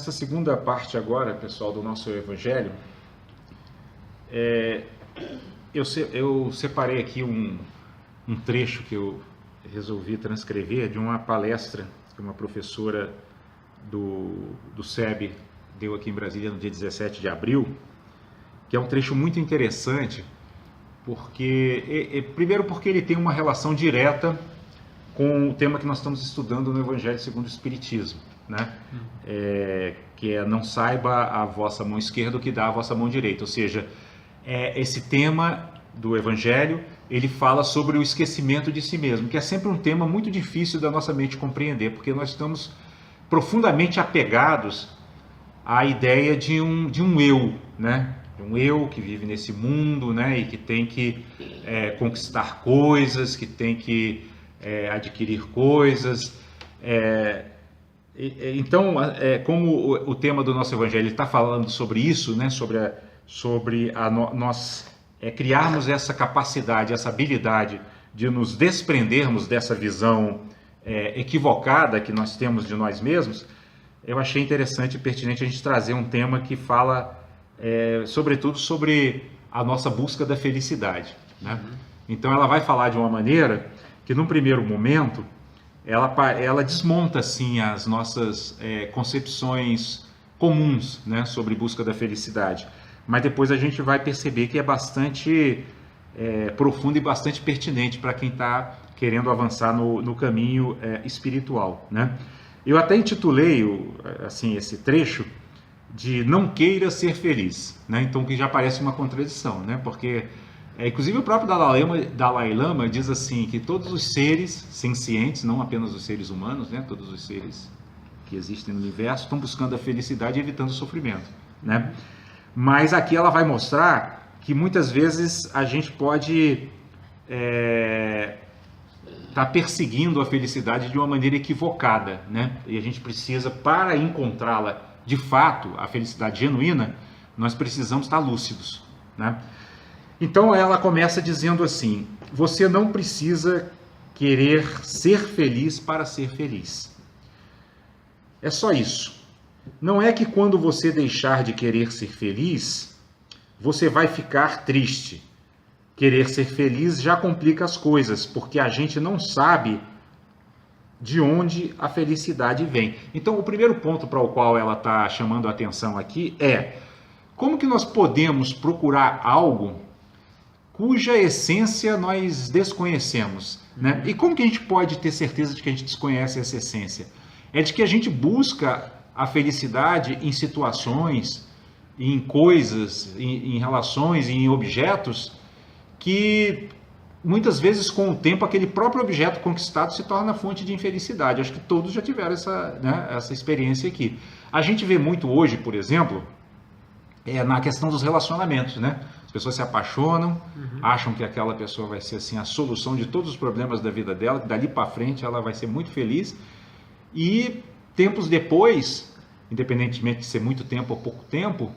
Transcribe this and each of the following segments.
nessa segunda parte agora, pessoal, do nosso Evangelho, eu separei aqui um trecho que eu resolvi transcrever de uma palestra que uma professora do SEB deu aqui em Brasília no dia 17 de abril, que é um trecho muito interessante, primeiro porque ele tem uma relação direta com o tema que nós estamos estudando no Evangelho segundo o Espiritismo, né? Que é não saiba a vossa mão esquerda o que dá a vossa mão direita, ou seja, esse tema do Evangelho, ele fala sobre o esquecimento de si mesmo, que é sempre um tema muito difícil da nossa mente compreender, porque nós estamos profundamente apegados à ideia de um eu, né? Um eu que vive nesse mundo, né? E que tem que conquistar coisas, que tem que adquirir coisas. Então, como o tema do nosso Evangelho está falando sobre isso, né? Sobre nós criarmos essa capacidade, essa habilidade de nos desprendermos dessa visão equivocada que nós temos de nós mesmos, eu achei interessante e pertinente a gente trazer um tema que fala sobretudo sobre a nossa busca da felicidade, né? Então ela vai falar de uma maneira que num primeiro momento ela desmonta assim as nossas concepções comuns, né, sobre busca da felicidade, mas depois a gente vai perceber que é bastante profundo e bastante pertinente para quem está querendo avançar no caminho espiritual, né? Eu até intitulei assim, esse trecho de não queira ser feliz, né? Então que já parece uma contradição, né? Porque inclusive o próprio Dalai Lama diz assim que todos os seres sencientes, não apenas os seres humanos, né? Todos os seres que existem no universo estão buscando a felicidade e evitando o sofrimento, né? Mas aqui ela vai mostrar que muitas vezes a gente pode tá perseguindo a felicidade de uma maneira equivocada, né? E a gente precisa, para encontrá-la de fato, a felicidade genuína, nós precisamos estar lúcidos, né? Então ela começa dizendo assim: você não precisa querer ser feliz para ser feliz. É só isso. Não é que quando você deixar de querer ser feliz, você vai ficar triste. Querer ser feliz já complica as coisas, porque a gente não sabe de onde a felicidade vem. Então, o primeiro ponto para o qual ela está chamando a atenção aqui é como que nós podemos procurar algo cuja essência nós desconhecemos, né? E como que a gente pode ter certeza de que a gente desconhece essa essência? É de que a gente busca a felicidade em situações, em coisas, em relações, em objetos que muitas vezes com o tempo aquele próprio objeto conquistado se torna fonte de infelicidade. Acho que todos já tiveram essa experiência aqui. A gente vê muito hoje, por exemplo, na questão dos relacionamentos, né? As pessoas se apaixonam, acham que aquela pessoa vai ser assim a solução de todos os problemas da vida dela, que dali para frente ela vai ser muito feliz, e tempos depois, independentemente de ser muito tempo ou pouco tempo,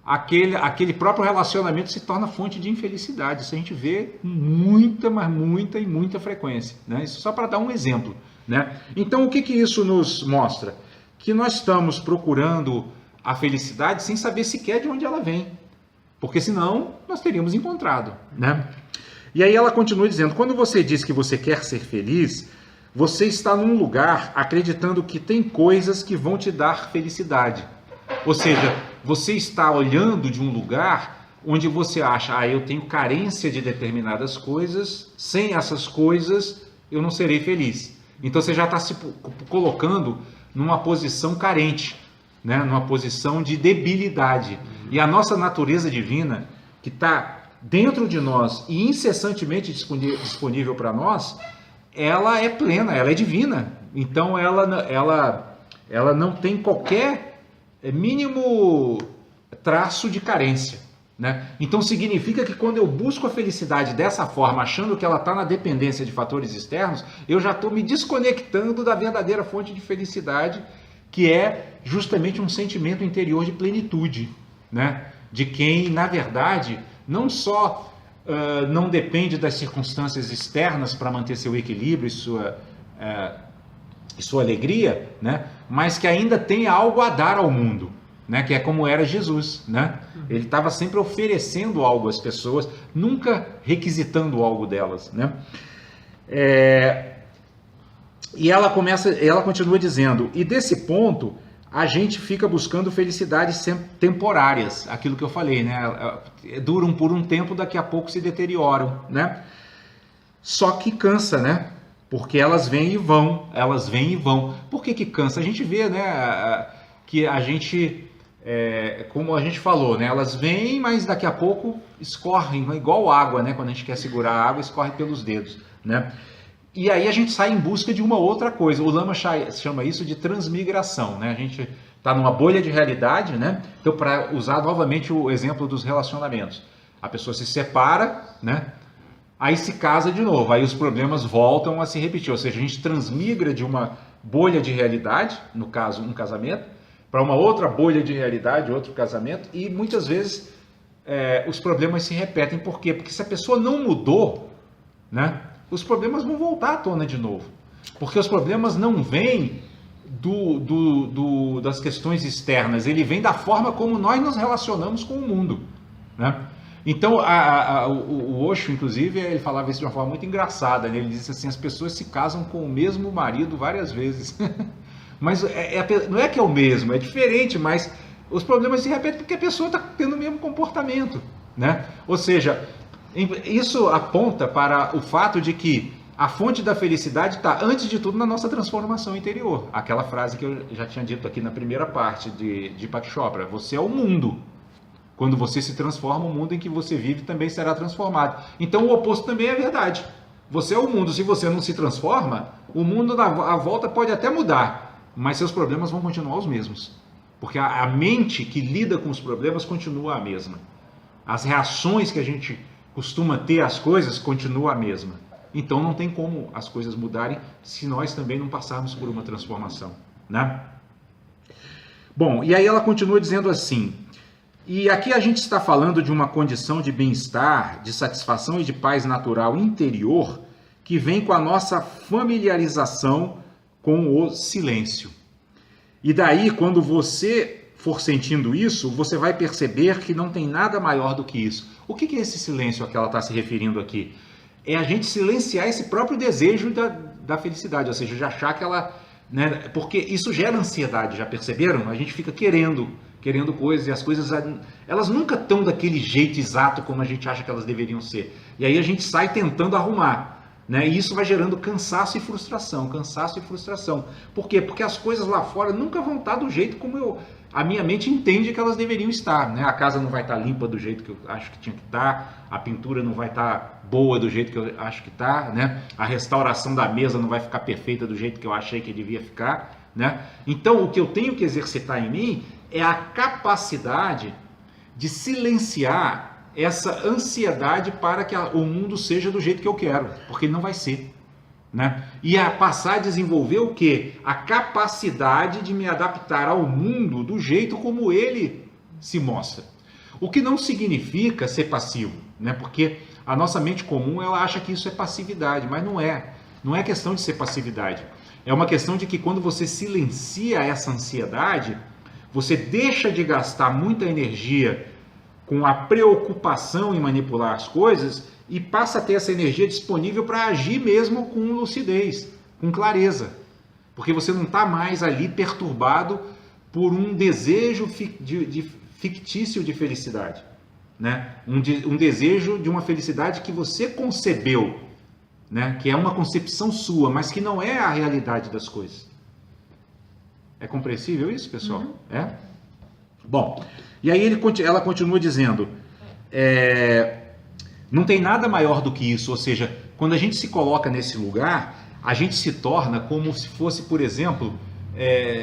aquele próprio relacionamento se torna fonte de infelicidade. Isso a gente vê com muita, mas muita e muita frequência, né? Isso só para dar um exemplo, né? Então o que isso nos mostra? Que nós estamos procurando a felicidade sem saber sequer de onde ela vem, porque senão nós teríamos encontrado, né? E aí ela continua dizendo: quando você diz que você quer ser feliz, você está num lugar acreditando que tem coisas que vão te dar felicidade. Ou seja, você está olhando de um lugar onde você acha, eu tenho carência de determinadas coisas, sem essas coisas eu não serei feliz. Então você já está se colocando numa posição carente, né? Numa posição de debilidade. E a nossa natureza divina, que está dentro de nós e incessantemente disponível para nós, ela é plena, ela é divina. Então ela não tem qualquer mínimo traço de carência, né? Então significa que quando eu busco a felicidade dessa forma, achando que ela está na dependência de fatores externos, eu já estou me desconectando da verdadeira fonte de felicidade, que é justamente um sentimento interior de plenitude, né? De quem, na verdade, não só não depende das circunstâncias externas para manter seu equilíbrio e sua alegria, né? mas que ainda tem algo a dar ao mundo, né? Que é como era Jesus, né? Ele estava sempre oferecendo algo às pessoas, nunca requisitando algo delas, né? E ela continua dizendo, e desse ponto a gente fica buscando felicidades temporárias, aquilo que eu falei, né? Duram por um tempo, daqui a pouco se deterioram, né? Só que cansa, né? Porque elas vêm e vão, elas vêm e vão. Por que cansa? A gente vê, né, que a gente, como a gente falou, né, elas vêm, mas daqui a pouco escorrem, igual água, né? Quando a gente quer segurar a água, escorre pelos dedos, né? E aí a gente sai em busca de uma outra coisa. O Lama chama isso de transmigração, né? A gente está numa bolha de realidade, né? Então, para usar novamente o exemplo dos relacionamentos, a pessoa se separa, né? Aí se casa de novo, aí os problemas voltam a se repetir, ou seja, a gente transmigra de uma bolha de realidade, no caso um casamento, para uma outra bolha de realidade, outro casamento, e muitas vezes os problemas se repetem. Por quê? Porque se a pessoa não mudou, né, os problemas vão voltar à tona de novo, porque os problemas não vêm das questões externas, ele vem da forma como nós nos relacionamos com o mundo, né? Então, o Osho, inclusive, ele falava isso de uma forma muito engraçada, né? Ele disse assim, as pessoas se casam com o mesmo marido várias vezes. Mas não é que é o mesmo, é diferente, mas os problemas se repetem porque a pessoa está tendo o mesmo comportamento, né? Ou seja, isso aponta para o fato de que a fonte da felicidade está, antes de tudo, na nossa transformação interior. Aquela frase que eu já tinha dito aqui na primeira parte de Deepak Chopra, você é o mundo. Quando você se transforma, o mundo em que você vive também será transformado. Então o oposto também é verdade. Você é o mundo. Se você não se transforma, o mundo à volta pode até mudar, mas seus problemas vão continuar os mesmos. Porque a mente que lida com os problemas continua a mesma. As reações que a gente costuma ter às coisas continua a mesma. Então não tem como as coisas mudarem se nós também não passarmos por uma transformação, né? Bom, e aí ela continua dizendo assim... E aqui a gente está falando de uma condição de bem-estar, de satisfação e de paz natural interior que vem com a nossa familiarização com o silêncio. E daí, quando você for sentindo isso, você vai perceber que não tem nada maior do que isso. O que é esse silêncio a que ela está se referindo aqui? É a gente silenciar esse próprio desejo da felicidade, ou seja, de achar que ela... Né, porque isso gera ansiedade, já perceberam? A gente fica querendo coisas, e as coisas, elas nunca estão daquele jeito exato como a gente acha que elas deveriam ser. E aí a gente sai tentando arrumar, né? E isso vai gerando cansaço e frustração, cansaço e frustração. Por quê? Porque as coisas lá fora nunca vão estar do jeito como a minha mente entende que elas deveriam estar, né? A casa não vai estar limpa do jeito que eu acho que tinha que estar, a pintura não vai estar boa do jeito que eu acho que está, né? A restauração da mesa não vai ficar perfeita do jeito que eu achei que devia ficar, né? Então, o que eu tenho que exercitar em mim é a capacidade de silenciar essa ansiedade para que o mundo seja do jeito que eu quero, porque ele não vai ser, né? E a passar a desenvolver o quê? A capacidade de me adaptar ao mundo do jeito como ele se mostra. O que não significa ser passivo, né? Porque a nossa mente comum, ela acha que isso é passividade, mas não é. Não é questão de ser passividade. É uma questão de que quando você silencia essa ansiedade, você deixa de gastar muita energia com a preocupação em manipular as coisas e passa a ter essa energia disponível para agir mesmo com lucidez, com clareza. Porque você não está mais ali perturbado por um desejo fictício de felicidade, né? Um desejo de uma felicidade que você concebeu, né? Que é uma concepção sua, mas que não é a realidade das coisas. É compreensível isso, pessoal? Uhum. É? Bom, e aí ela continua dizendo, não tem nada maior do que isso, ou seja, quando a gente se coloca nesse lugar, a gente se torna como se fosse, por exemplo,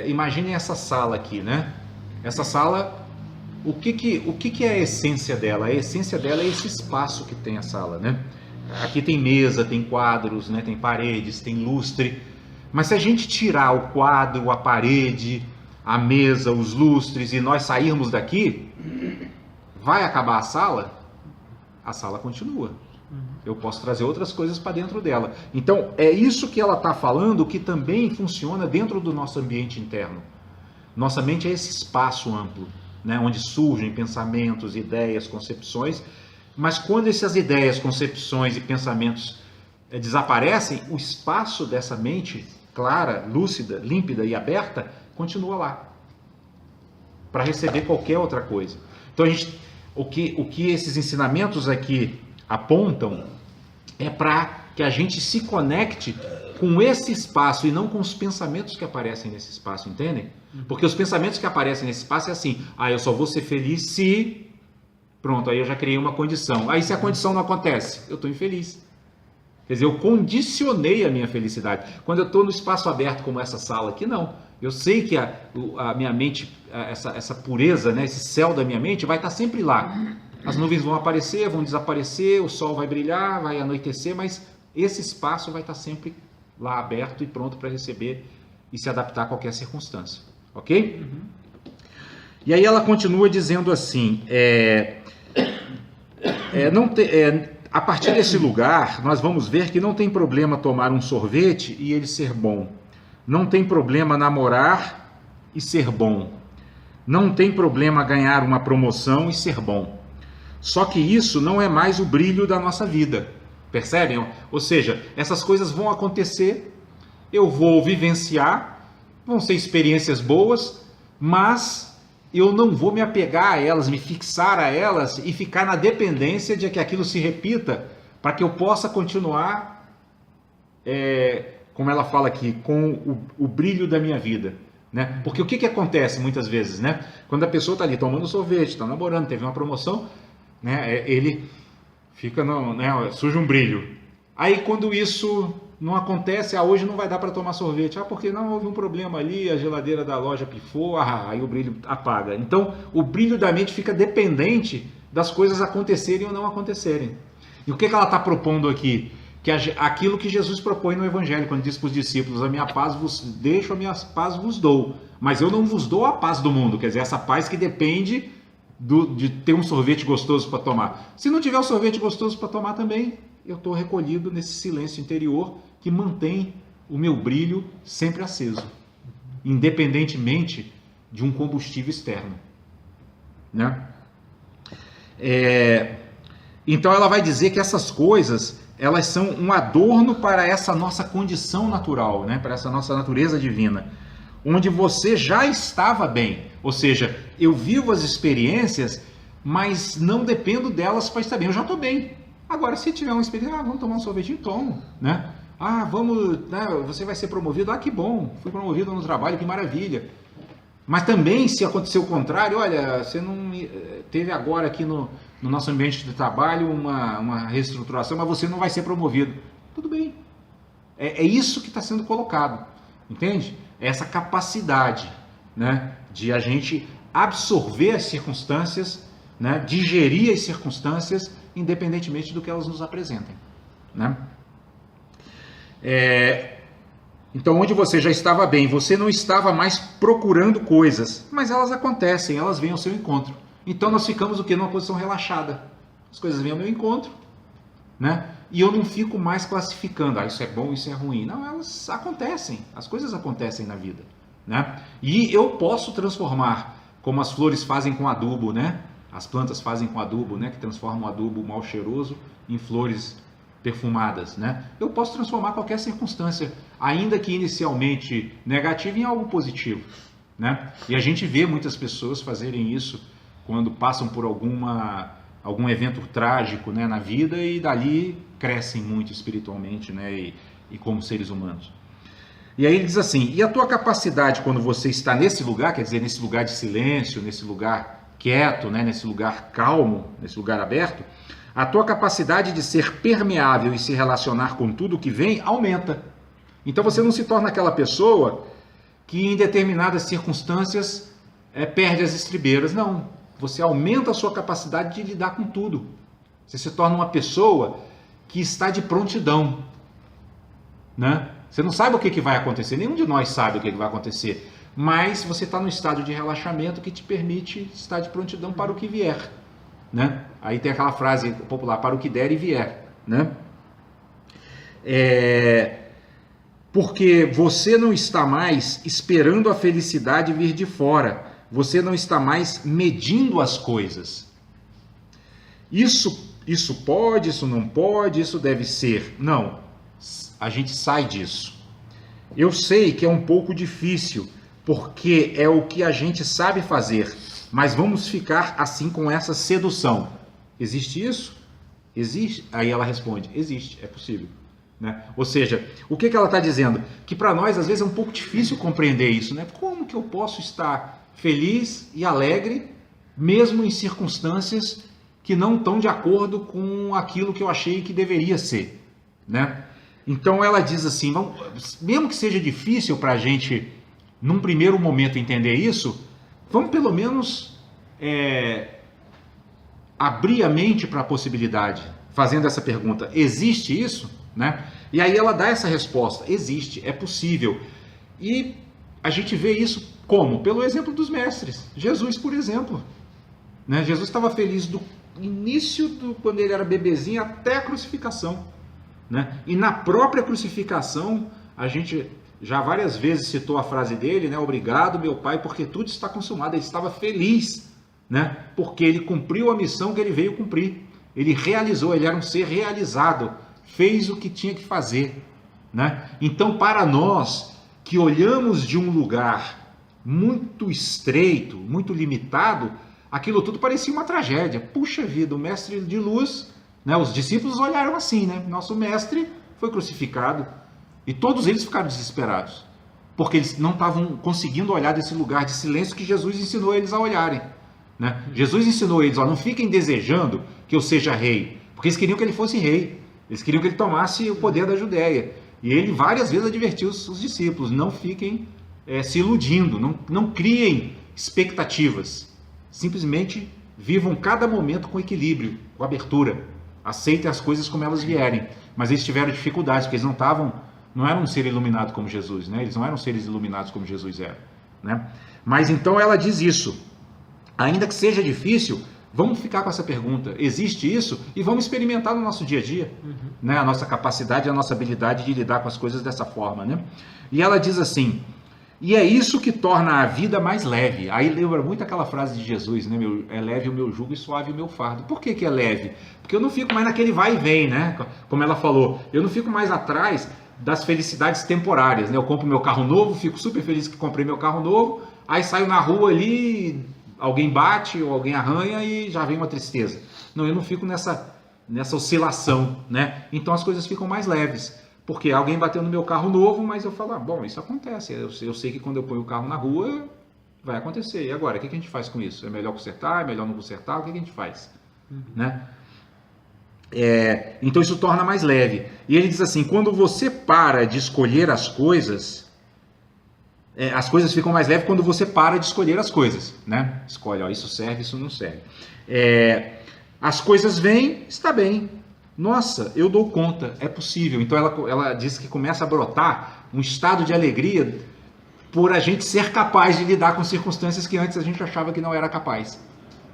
imaginem essa sala aqui, né? Essa sala, o que é a essência dela? A essência dela é esse espaço que tem a sala, né? Aqui tem mesa, tem quadros, né? Tem paredes, tem lustre. Mas se a gente tirar o quadro, a parede, a mesa, os lustres e nós sairmos daqui, vai acabar a sala? A sala continua. eu posso trazer outras coisas para dentro dela. Então, é isso que ela está falando, que também funciona dentro do nosso ambiente interno. Nossa mente é esse espaço amplo, né, onde surgem pensamentos, ideias, concepções, mas quando essas ideias, concepções e pensamentos desaparecem, o espaço dessa mente clara, lúcida, límpida e aberta continua lá, para receber qualquer outra coisa. Então, o que esses ensinamentos aqui apontam é para que a gente se conecte com esse espaço e não com os pensamentos que aparecem nesse espaço, entendem? Porque os pensamentos que aparecem nesse espaço é assim, eu só vou ser feliz se... Pronto, aí eu já criei uma condição. Aí se a condição não acontece, eu estou infeliz. Quer dizer, eu condicionei a minha felicidade. Quando eu estou no espaço aberto como essa sala aqui, não. Eu sei que a minha mente, essa pureza, né, esse céu da minha mente vai estar sempre lá. As nuvens vão aparecer, vão desaparecer, o sol vai brilhar, vai anoitecer, mas esse espaço vai estar sempre lá aberto e pronto para receber e se adaptar a qualquer circunstância. Ok? E aí ela continua dizendo assim, a partir desse lugar, nós vamos ver que não tem problema tomar um sorvete e ele ser bom. Não tem problema namorar e ser bom. Não tem problema ganhar uma promoção e ser bom. Só que isso não é mais o brilho da nossa vida. Percebem? Ou seja, essas coisas vão acontecer, eu vou vivenciar, vão ser experiências boas, mas eu não vou me apegar a elas, me fixar a elas e ficar na dependência de que aquilo se repita para que eu possa continuar, como ela fala aqui, com o brilho da minha vida. Né? Porque o que acontece muitas vezes, né? Quando a pessoa está ali tomando sorvete, está namorando, teve uma promoção, né? Ele fica, né? Surge um brilho. Aí quando isso não acontece, hoje não vai dar para tomar sorvete, porque não houve um problema ali, a geladeira da loja pifou, aí o brilho apaga. Então o brilho da mente fica dependente das coisas acontecerem ou não acontecerem. E o que ela está propondo aqui? Que aquilo que Jesus propõe no Evangelho, quando diz para os discípulos, a minha paz vos deixo, a minha paz vos dou, mas eu não vos dou a paz do mundo, quer dizer, essa paz que depende de ter um sorvete gostoso para tomar. Se não tiver um sorvete gostoso para tomar também, eu estou recolhido nesse silêncio interior que mantém o meu brilho sempre aceso, independentemente de um combustível externo. Né? Então ela vai dizer que essas coisas, elas são um adorno para essa nossa condição natural, né? Para essa nossa natureza divina, onde você já estava bem. Ou seja, eu vivo as experiências, mas não dependo delas para estar bem. Eu já estou bem. Agora, se tiver uma experiência, vamos tomar um sorvetinho, tomo, né? Vamos, né? Você vai ser promovido, que bom, fui promovido no trabalho, que maravilha. Mas também, se acontecer o contrário, olha, você não teve agora aqui no nosso ambiente de trabalho uma reestruturação, mas você não vai ser promovido. Tudo bem. É isso que está sendo colocado, entende? Essa capacidade, né, de a gente absorver as circunstâncias, né, digerir as circunstâncias, independentemente do que elas nos apresentem. Né? Então, onde você já estava bem, você não estava mais procurando coisas, mas elas acontecem, elas vêm ao seu encontro. Então, nós ficamos numa posição relaxada. As coisas vêm ao meu encontro, né? E eu não fico mais classificando, isso é bom, isso é ruim. Não, elas acontecem, as coisas acontecem na vida, né? E eu posso transformar, como as flores fazem com adubo, né? As plantas fazem com adubo, né? Que transformam o adubo mal cheiroso em flores perfumadas, né? Eu posso transformar qualquer circunstância, ainda que inicialmente negativa, em algo positivo, né? E a gente vê muitas pessoas fazerem isso quando passam por algum evento trágico, né, na vida, e dali crescem muito espiritualmente, né, e como seres humanos. E aí ele diz assim, e a tua capacidade quando você está nesse lugar, quer dizer, nesse lugar de silêncio, nesse lugar quieto, né, nesse lugar calmo, nesse lugar aberto, a tua capacidade de ser permeável e se relacionar com tudo que vem aumenta. Então você não se torna aquela pessoa que em determinadas circunstâncias perde as estribeiras, não. Você aumenta a sua capacidade de lidar com tudo. Você se torna uma pessoa que está de prontidão, né? Você não sabe o que vai acontecer, nenhum de nós sabe o que vai acontecer, mas você está no estado de relaxamento que te permite estar de prontidão para o que vier, né? Aí tem aquela frase popular, para o que der e vier, né? Porque você não está mais esperando a felicidade vir de fora, você não está mais medindo as coisas. Isso pode, isso não pode, isso deve ser. Não, a gente sai disso. Eu sei que é um pouco difícil, porque é o que a gente sabe fazer, mas vamos ficar assim com essa sedução. Existe isso? Existe? Aí ela responde, existe, é possível. Né? Ou seja, o que ela está dizendo? Que para nós às vezes é um pouco difícil compreender isso, né? Como que eu posso estar feliz e alegre mesmo em circunstâncias que não estão de acordo com aquilo que eu achei que deveria ser, né? Então ela diz assim, mesmo que seja difícil para a gente num primeiro momento entender isso, vamos pelo menos abrir a mente para a possibilidade, fazendo essa pergunta, existe isso? Né? E aí ela dá essa resposta, existe, é possível. E a gente vê isso como? Pelo exemplo dos mestres. Jesus, por exemplo. Né? Jesus estava feliz do início, quando ele era bebezinho, até a crucificação. Né? E na própria crucificação, a gente já várias vezes citou a frase dele, né? Obrigado, meu Pai, porque tudo está consumado. Ele estava feliz, né? Porque ele cumpriu a missão que ele veio cumprir. Ele realizou, ele era um ser realizado. Fez o que tinha que fazer, né? Então, para nós que olhamos de um lugar muito estreito, muito limitado, aquilo tudo parecia uma tragédia. Puxa vida, o mestre de luz, né? Os discípulos olharam assim, né? Nosso mestre foi crucificado. E todos eles ficaram desesperados, porque eles não estavam conseguindo olhar desse lugar de silêncio que Jesus ensinou eles a olharem, né? Jesus ensinou eles, não fiquem desejando que eu seja rei, porque eles queriam que ele fosse rei. Eles queriam que ele tomasse o poder da Judéia. E ele várias vezes advertiu os discípulos, não fiquem se iludindo, não criem expectativas. Simplesmente vivam cada momento com equilíbrio, com abertura. Aceitem as coisas como elas vierem. Mas eles tiveram dificuldades, porque eles não eram um ser iluminado como Jesus, né? Eles não eram seres iluminados como Jesus era, né? Mas então ela diz isso. Ainda que seja difícil, vamos ficar com essa pergunta, existe isso? E vamos experimentar no nosso dia a dia, né? A nossa capacidade, a nossa habilidade de lidar com as coisas dessa forma, né? E ela diz assim, e é isso que torna a vida mais leve. Aí lembra muito aquela frase de Jesus, né? É leve o meu jugo e suave o meu fardo. Por que é leve? Porque eu não fico mais naquele vai e vem, né? Como ela falou, eu não fico mais atrás das felicidades temporárias, né? Eu compro meu carro novo, fico super feliz que comprei meu carro novo, aí saio na rua ali, alguém bate ou alguém arranha e já vem uma tristeza. Não, eu não fico nessa oscilação, né? Então as coisas ficam mais leves, porque alguém bateu no meu carro novo, mas eu falo, bom, isso acontece, eu sei que quando eu ponho o carro na rua vai acontecer, e agora, o que a gente faz com isso? É melhor consertar, é melhor não consertar, o que a gente faz? Né? Então isso torna mais leve. E ele diz assim, quando você para de escolher as coisas ficam mais leves quando você para de escolher as coisas, né? Escolhe, isso serve, isso não serve. As coisas vêm, está bem. Nossa, eu dou conta, é possível. Então ela diz que começa a brotar um estado de alegria por a gente ser capaz de lidar com circunstâncias que antes a gente achava que não era capaz,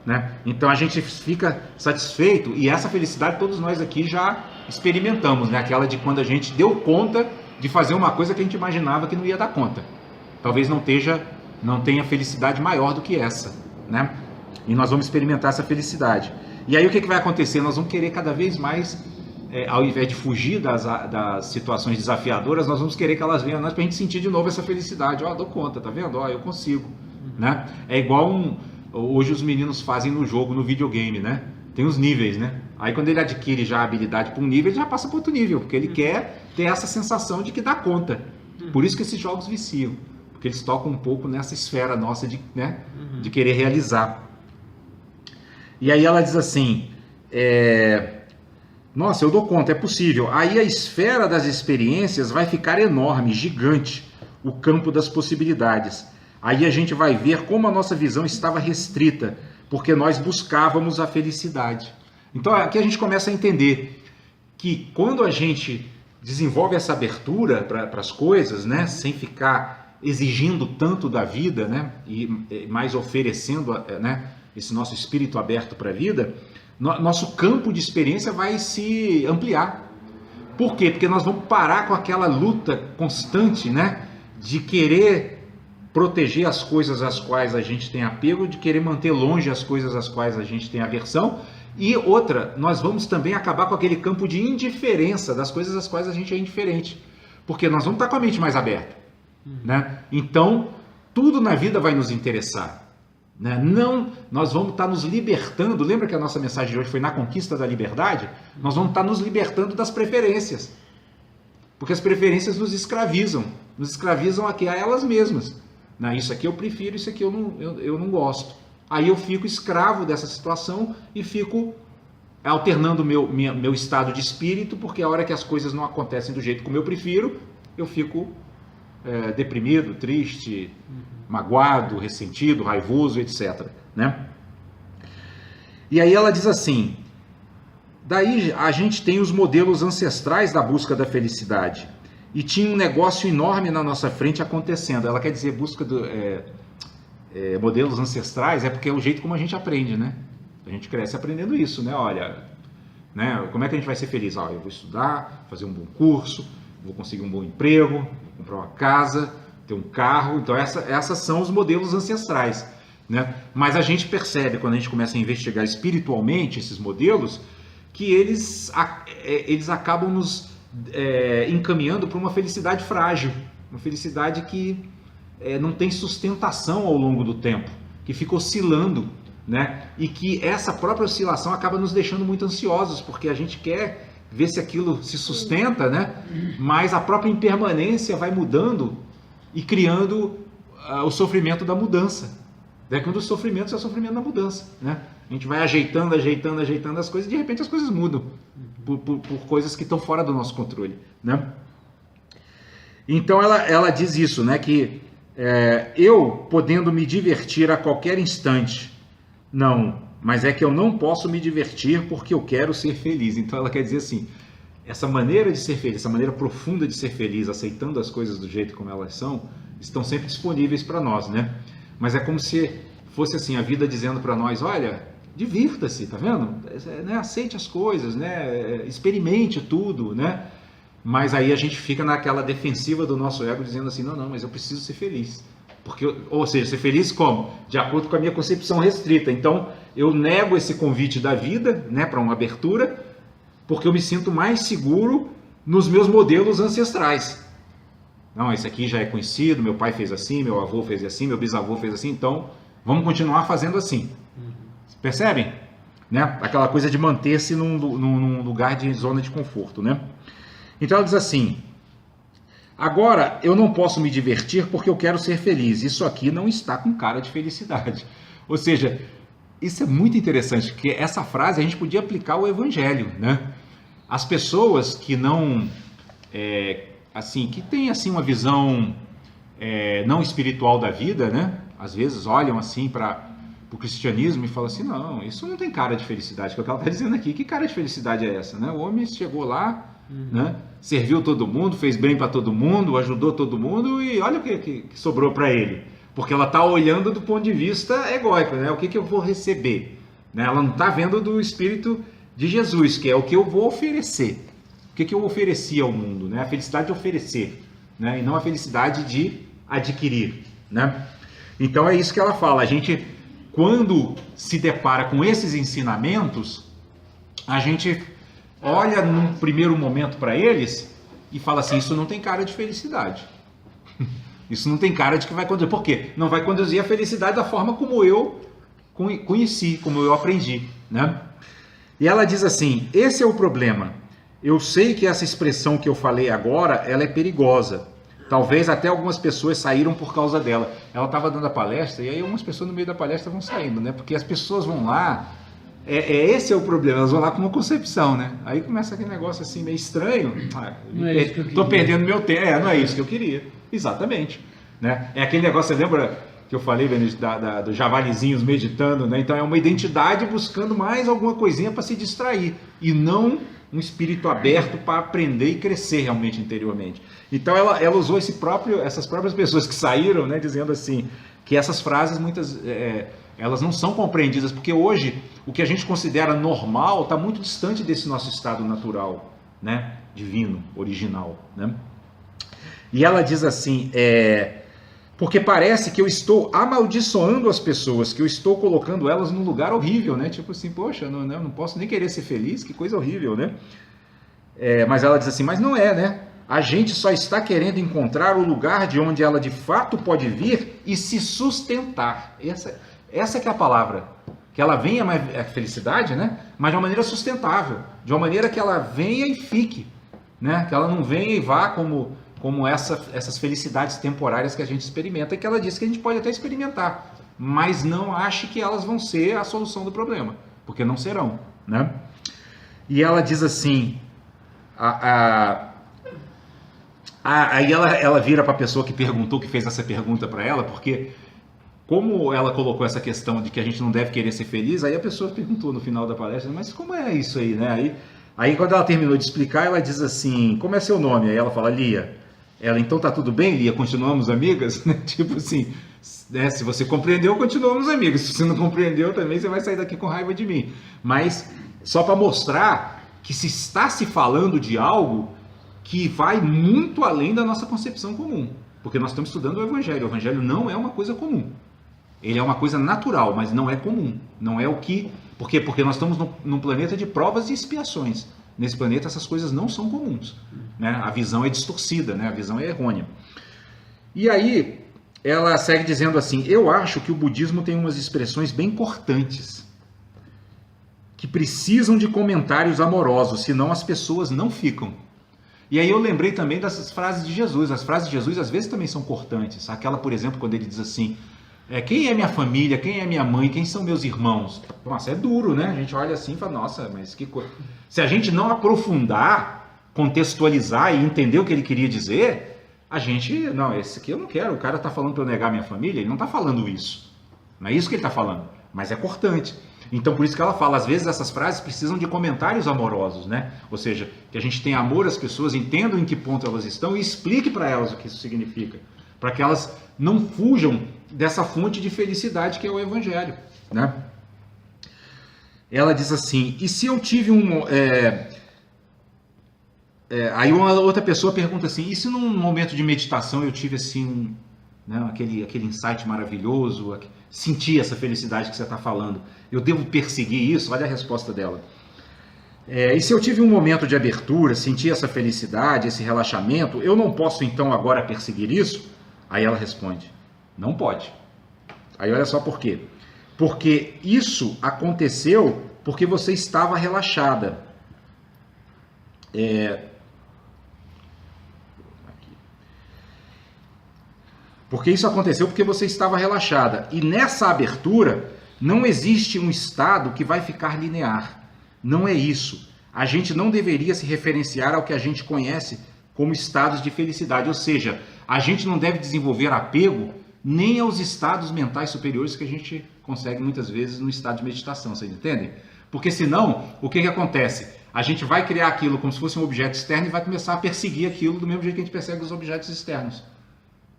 né? Então a gente fica satisfeito, e essa felicidade todos nós aqui já experimentamos, né? Aquela de quando a gente deu conta de fazer uma coisa que a gente imaginava que não ia dar conta. Talvez não tenha felicidade maior do que essa, né? E nós vamos experimentar essa felicidade. E aí o que vai acontecer? Nós vamos querer cada vez mais, ao invés de fugir das situações desafiadoras, nós vamos querer que elas venham a nós para a gente sentir de novo essa felicidade. Dou conta, tá vendo? Eu consigo, né? É igual hoje os meninos fazem no jogo, no videogame, né? Tem os níveis, né? Aí quando ele adquire já a habilidade para um nível, ele já passa para outro nível, porque ele quer ter essa sensação de que dá conta. Por isso que esses jogos viciam, porque eles tocam um pouco nessa esfera nossa de querer realizar. E aí ela diz assim, nossa, eu dou conta, é possível. Aí a esfera das experiências vai ficar enorme, gigante, o campo das possibilidades. Aí a gente vai ver como a nossa visão estava restrita, porque nós buscávamos a felicidade. Então aqui a gente começa a entender que quando a gente desenvolve essa abertura para as coisas, né, sem ficar exigindo tanto da vida, né, e mais oferecendo, né, esse nosso espírito aberto para a vida, nosso campo de experiência vai se ampliar. Por quê? Porque nós vamos parar com aquela luta constante, né, de querer proteger as coisas às quais a gente tem apego, de querer manter longe as coisas às quais a gente tem aversão. E outra, nós vamos também acabar com aquele campo de indiferença das coisas às quais a gente é indiferente. Porque nós vamos estar com a mente mais aberta, né? Então, tudo na vida vai nos interessar, né? Não, nós vamos estar nos libertando. Lembra que a nossa mensagem de hoje foi na conquista da liberdade? Nós vamos estar nos libertando das preferências. Porque as preferências nos escravizam aqui a elas mesmas. Né? Isso aqui eu prefiro, isso aqui eu não gosto. Aí eu fico escravo dessa situação e fico alternando meu estado de espírito, porque a hora que as coisas não acontecem do jeito como eu prefiro, eu fico deprimido, triste, magoado, ressentido, raivoso, etc. Né? E aí ela diz assim, daí a gente tem os modelos ancestrais da busca da felicidade, e tinha um negócio enorme na nossa frente acontecendo. Ela quer dizer busca modelos ancestrais, é porque é o jeito como a gente aprende, né? A gente cresce aprendendo isso, né? Olha, né? Como é que a gente vai ser feliz? Eu vou estudar, fazer um bom curso, vou conseguir um bom emprego, vou comprar uma casa, ter um carro. Então essas são os modelos ancestrais, né? Mas a gente percebe, quando a gente começa a investigar espiritualmente esses modelos, que eles acabam nos encaminhando para uma felicidade frágil, uma felicidade que não tem sustentação ao longo do tempo, que fica oscilando, né? E que essa própria oscilação acaba nos deixando muito ansiosos, porque a gente quer ver se aquilo se sustenta, né? Mas a própria impermanência vai mudando e criando o sofrimento da mudança. Que um dos sofrimentos é o sofrimento da mudança, né? A gente vai ajeitando as coisas e de repente as coisas mudam por coisas que estão fora do nosso controle, né? Então ela diz isso, né? Que eu podendo me divertir a qualquer instante, não, mas é que eu não posso me divertir porque eu quero ser feliz. Então ela quer dizer assim, essa maneira de ser feliz, essa maneira profunda de ser feliz, aceitando as coisas do jeito como elas são, estão sempre disponíveis para nós, né? Mas é como se fosse assim, a vida dizendo para nós, olha, divirta-se, tá vendo? Né? Aceite as coisas, né? Experimente tudo, né? Mas aí a gente fica naquela defensiva do nosso ego dizendo assim, não, mas eu preciso ser feliz. Ou seja, ser feliz como? De acordo com a minha concepção restrita. Então, eu nego esse convite da vida, né, para uma abertura, porque eu me sinto mais seguro nos meus modelos ancestrais. Não, esse aqui já é conhecido, meu pai fez assim, meu avô fez assim, meu bisavô fez assim, então vamos continuar fazendo assim. Percebem? Né? Aquela coisa de manter-se num lugar de zona de conforto, né? Então ela diz assim, agora eu não posso me divertir porque eu quero ser feliz. Isso aqui não está com cara de felicidade. Ou seja, isso é muito interessante, porque essa frase a gente podia aplicar ao evangelho, né? As pessoas que não, que têm assim uma visão não espiritual da vida, né? Às vezes olham assim para o cristianismo e falam assim, não, isso não tem cara de felicidade, que é o que ela está dizendo aqui. Que cara de felicidade é essa, né? O homem chegou lá, né? Serviu todo mundo, fez bem para todo mundo, ajudou todo mundo e olha o que sobrou para ele. Porque ela está olhando do ponto de vista egóico, né? O que eu vou receber? Né? Ela não está vendo do Espírito de Jesus, que é o que eu vou oferecer. O que eu ofereci ao mundo? Né? A felicidade de oferecer, né? E não a felicidade de adquirir. Né? Então é isso que ela fala. A gente, quando se depara com esses ensinamentos, a gente olha num primeiro momento para eles e fala assim, isso não tem cara de felicidade. Isso não tem cara de que vai conduzir. Por quê? Não vai conduzir a felicidade da forma como eu conheci, como eu aprendi, né? E ela diz assim, esse é o problema. Eu sei que essa expressão que eu falei agora, ela é perigosa. Talvez até algumas pessoas saíram por causa dela. Ela estava dando a palestra e aí algumas pessoas no meio da palestra vão saindo, né? Porque as pessoas vão lá, esse é o problema, elas vão lá com uma concepção, né? Aí começa aquele negócio assim meio estranho. Estou perdendo meu tempo. Não é isso que eu queria. Exatamente. Né? É aquele negócio, você lembra que eu falei, Benedito, dos javalizinhos meditando, né? Então é uma identidade buscando mais alguma coisinha para se distrair e não um espírito aberto para aprender e crescer realmente interiormente. Então ela usou essas próprias pessoas que saíram, né, dizendo assim, que essas frases muitas elas não são compreendidas, porque hoje o que a gente considera normal está muito distante desse nosso estado natural, né? Divino, original, né? E ela diz assim, porque parece que eu estou amaldiçoando as pessoas, que eu estou colocando elas num lugar horrível, né? Tipo assim, poxa, não posso nem querer ser feliz, que coisa horrível, né? Mas ela diz assim, mas não é, né? A gente só está querendo encontrar o lugar de onde ela de fato pode vir e se sustentar. Essa que é a palavra. Que ela venha, a felicidade, né? Mas de uma maneira sustentável. De uma maneira que ela venha e fique. Né? Que ela não venha e vá como essas felicidades temporárias que a gente experimenta. E que ela diz que a gente pode até experimentar. Mas não ache que elas vão ser a solução do problema. Porque não serão. Né? E ela diz assim... Aí ela vira para a pessoa que perguntou, que fez essa pergunta para ela, porque como ela colocou essa questão de que a gente não deve querer ser feliz, aí a pessoa perguntou no final da palestra, mas como é isso aí, né? Aí quando ela terminou de explicar, ela diz assim, como é seu nome? Aí ela fala, Lia. Ela, então tá tudo bem, Lia? Continuamos amigas? Tipo assim, né? Se você compreendeu, continuamos amigos. Se você não compreendeu também, você vai sair daqui com raiva de mim. Mas só para mostrar que se está se falando de algo que vai muito além da nossa concepção comum. Porque nós estamos estudando o Evangelho. O Evangelho não é uma coisa comum. Ele é uma coisa natural, mas não é comum. Não é o que... Por quê? Porque nós estamos num planeta de provas e expiações. Nesse planeta essas coisas não são comuns. Né? A visão é distorcida, né? A visão é errônea. E aí, ela segue dizendo assim, eu acho que o budismo tem umas expressões bem cortantes, que precisam de comentários amorosos, senão as pessoas não ficam. E aí eu lembrei também dessas frases de Jesus. As frases de Jesus às vezes também são cortantes. Aquela, por exemplo, quando ele diz assim, quem é minha família, quem é minha mãe, quem são meus irmãos? Nossa, é duro, né? A gente olha assim e fala, nossa, mas que coisa. Se a gente não aprofundar, contextualizar e entender o que ele queria dizer, a gente, não, esse aqui eu não quero. O cara está falando para eu negar minha família, ele não está falando isso. Não é isso que ele está falando, mas é cortante. Então, por isso que ela fala, às vezes essas frases precisam de comentários amorosos, né? Ou seja, que a gente tenha amor às pessoas, entenda em que ponto elas estão e explique para elas o que isso significa. Para que elas não fujam dessa fonte de felicidade que é o Evangelho, né? Ela diz assim, e se eu tive aí uma outra pessoa pergunta assim, e se num momento de meditação eu tive assim, né, aquele insight maravilhoso, sentir essa felicidade que você está falando, eu devo perseguir isso? Olha a resposta dela. E se eu tive um momento de abertura, senti essa felicidade, esse relaxamento, eu não posso então agora perseguir isso? Aí ela responde, não pode. Aí olha só por quê. Porque isso aconteceu porque você estava relaxada. Porque isso aconteceu porque você estava relaxada. E nessa abertura, não existe um estado que vai ficar linear. Não é isso. A gente não deveria se referenciar ao que a gente conhece como estados de felicidade. Ou seja, a gente não deve desenvolver apego nem aos estados mentais superiores que a gente consegue muitas vezes no estado de meditação. Vocês entendem? Porque senão, o que acontece? A gente vai criar aquilo como se fosse um objeto externo e vai começar a perseguir aquilo do mesmo jeito que a gente persegue os objetos externos.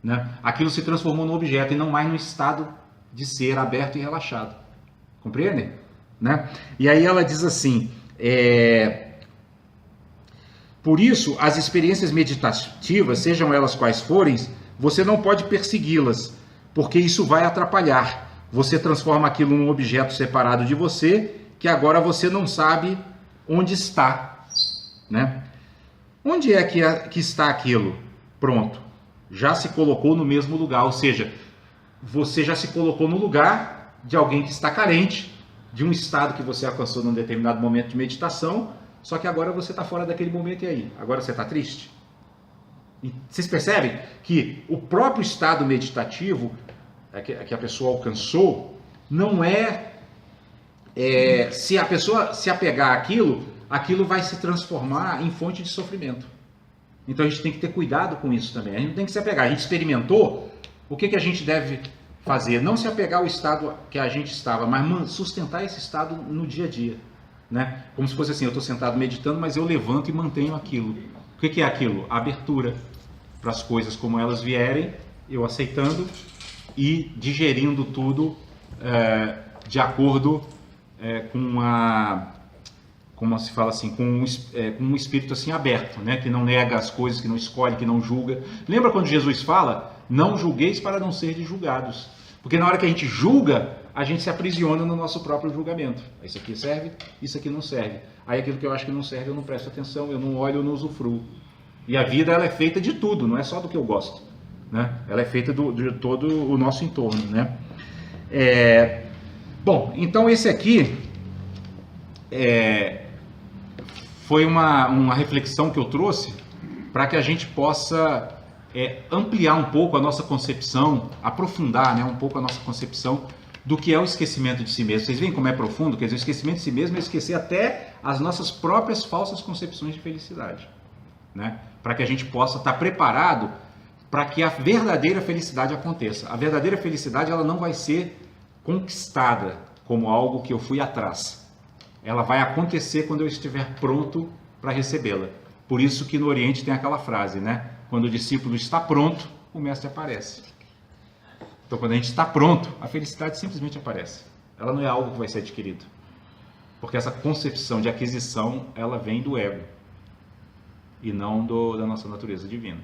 Né? Aquilo se transformou num objeto e não mais no estado de ser aberto e relaxado. Compreendem? Né? E aí ela diz assim, por isso as experiências meditativas, sejam elas quais forem, você não pode persegui-las, porque isso vai atrapalhar. Você transforma aquilo num objeto separado de você, que agora você não sabe onde está. Né? Onde é que está aquilo? Pronto. Já se colocou no mesmo lugar, ou seja, você já se colocou no lugar de alguém que está carente, de um estado que você alcançou num determinado momento de meditação, só que agora você está fora daquele momento e aí? Agora você está triste? E vocês percebem que o próprio estado meditativo que a pessoa alcançou, não se a pessoa se apegar àquilo, aquilo vai se transformar em fonte de sofrimento. Então a gente tem que ter cuidado com isso também. A gente não tem que se apegar. A gente experimentou, o que a gente deve fazer? Não se apegar ao estado que a gente estava, mas sustentar esse estado no dia a dia. Né? Como se fosse assim, eu estou sentado meditando, mas eu levanto e mantenho aquilo. O que é aquilo? A abertura para as coisas como elas vierem, eu aceitando e digerindo tudo de acordo com como se fala assim, com um espírito assim aberto, né? Que não nega as coisas, que não escolhe, que não julga. Lembra quando Jesus fala: não julgueis para não serdes julgados? Porque na hora que a gente julga, a gente se aprisiona no nosso próprio julgamento. Isso aqui serve, isso aqui não serve. Aí aquilo que eu acho que não serve, eu não presto atenção, eu não olho, eu não usufruo. E a vida, ela é feita de tudo, não é só do que eu gosto, né? Ela é feita de todo o nosso entorno, né? Bom, então esse aqui foi uma reflexão que eu trouxe para que a gente possa ampliar um pouco a nossa concepção, aprofundar, né, um pouco a nossa concepção do que é o esquecimento de si mesmo. Vocês veem como é profundo? Quer dizer, o esquecimento de si mesmo é esquecer até as nossas próprias falsas concepções de felicidade, né? Para que a gente possa estar preparado para que a verdadeira felicidade aconteça. A verdadeira felicidade, ela não vai ser conquistada como algo que eu fui atrás. Ela vai acontecer quando eu estiver pronto para recebê-la. Por isso que no Oriente tem aquela frase, né? Quando o discípulo está pronto, o mestre aparece. Então, quando a gente está pronto, a felicidade simplesmente aparece. Ela não é algo que vai ser adquirido. Porque essa concepção de aquisição, ela vem do ego e não da nossa natureza divina.